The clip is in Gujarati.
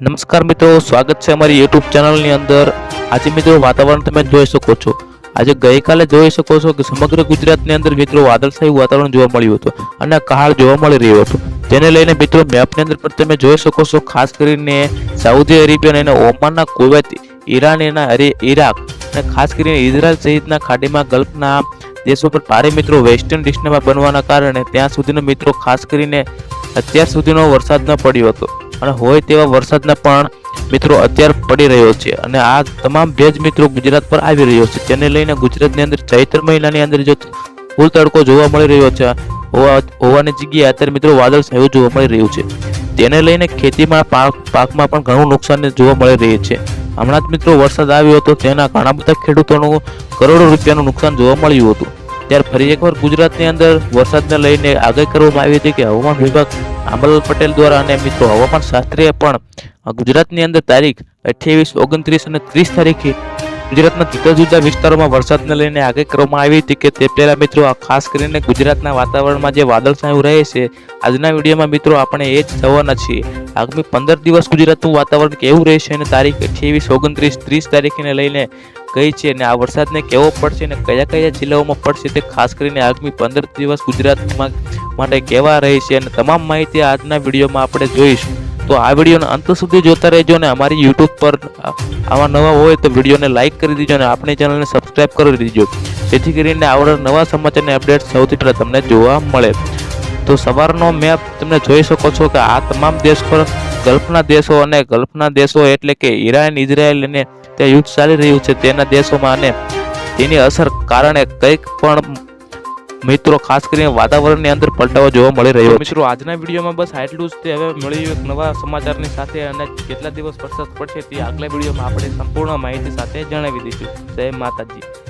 નમસ્કાર મિત્રો, સ્વાગત છે અમારી યુટ્યુબ ચેનલની અંદર। આજે મિત્રો વાતાવરણ તમે જોઈ શકો છો। આજે ગઈકાલે જોઈ શકો છો કે સમગ્ર ગુજરાતની અંદર મિત્રો વાદળછાયું વાતાવરણ જોવા મળ્યું હતું અને કહાળ જોવા મળી રહ્યો હતો, જેને લઈને મિત્રો મેપની અંદર પણ તમે જોઈ શકો છો। ખાસ કરીને સાઉદી અરેબિયા અને ઓમાનના કુવૈત, ઈરાન એના ઈરાક અને ખાસ કરીને ઇઝરાયલ સહિતના ખાડીમાં ગલ્ફના દેશો પર ભારે મિત્રો વેસ્ટર્ન ડિસ્ટર્બન્સ બનવાના કારણે ત્યાં સુધીનો મિત્રો ખાસ કરીને અત્યાર સુધીનો વરસાદ ન પડ્યો હતો અને હોય તેવા વરસાદના પણ મિત્રો અત્યારે પડી રહ્યો છે અને આ તમામ ભેજ મિત્રો ગુજરાત પર આવી રહ્યો છે, જેને લઈને ગુજરાતની અંદર ચૈત્ર મહિનાની અંદર જો ફૂલ તડકો જોવા મળી રહ્યો છે હોવાની જગ્યાએ અત્યારે મિત્રો વાદળછાયું જોવા મળી રહ્યું છે, તેને લઈને ખેતીમાં પાકમાં પણ ઘણું નુકસાન જોવા મળી રહ્યું છે। હમણાં જ મિત્રો વરસાદ આવ્યો હતો, તેના ઘણા બધા ખેડૂતોનું કરોડો રૂપિયાનું નુકસાન જોવા મળ્યું હતું। ત્યારે ફરી એકવાર ગુજરાતની અંદર વરસાદને લઈને આગાહી કરવામાં આવી હતી કે હવામાન વિભાગ આંબાલાલ પટેલ દ્વારા અને મિત્રો હવામાન શાસ્ત્રીએ પણ ગુજરાતની અંદર તારીખ 28, 29 અને 30 તારીખે ગુજરાતના જુદા જુદા વિસ્તારોમાં વરસાદને લઈને આગાહી કરવામાં આવી હતી કે તે પહેલા મિત્રો ખાસ કરીને ગુજરાતના વાતાવરણમાં જે વાદળછાયું રહે છે, આજના વિડીયોમાં મિત્રો આપણે એ જ જોવાના છીએ। આગામી 15 દિવસ ગુજરાતનું વાતાવરણ કેવું રહેશે અને તારીખ 28, 29, 30 તારીખને લઈને કઈ છે અને આ વરસાદને કેવો પડશે અને કયા કયા જિલ્લાઓમાં પડશે તે ખાસ કરીને આગામી 15 દિવસ ગુજરાતમાં માટે કેવા રહેશે અને તમામ માહિતી આજના વિડીયોમાં આપણે જોઈશું। તો આ વિડીયોને અંત સુધી જોતા રહેજો અને અમારી યુટ્યુબ પર આવા નવા હોય તો વિડીયોને લાઇક કરી દીજો અને આપણી ચેનલને સબસ્ક્રાઇબ કરી દીજો, જેથી કરીને આવનારા નવા સમાચારની અપડેટ સૌથી પહેલાં તમને જોવા મળે। તો સવારનો મેપ તમે જોઈ શકો છો કે આ તમામ દેશ પર ગલ્ફના દેશો એટલે કે ઈરાન, ઇઝરાયલ અને ત્યાં યુદ્ધ ચાલી રહ્યું છે તેના દેશોમાં અને તેની અસર કારણે કંઈક પણ મિત્રો ખાસ કરીને વાતાવરણની અંદર પલટાવો જોવા મળી રહ્યો છે। મિત્રો આજના વિડીયોમાં બસ આટલું જ તે। હવે મળ્યું એક નવા સમાચારની સાથે અને કેટલા દિવસ વરસાદ પડશે તે આગલા વિડીયોમાં આપણે સંપૂર્ણ માહિતી સાથે જણાવી દઈશું। જય માતાજી।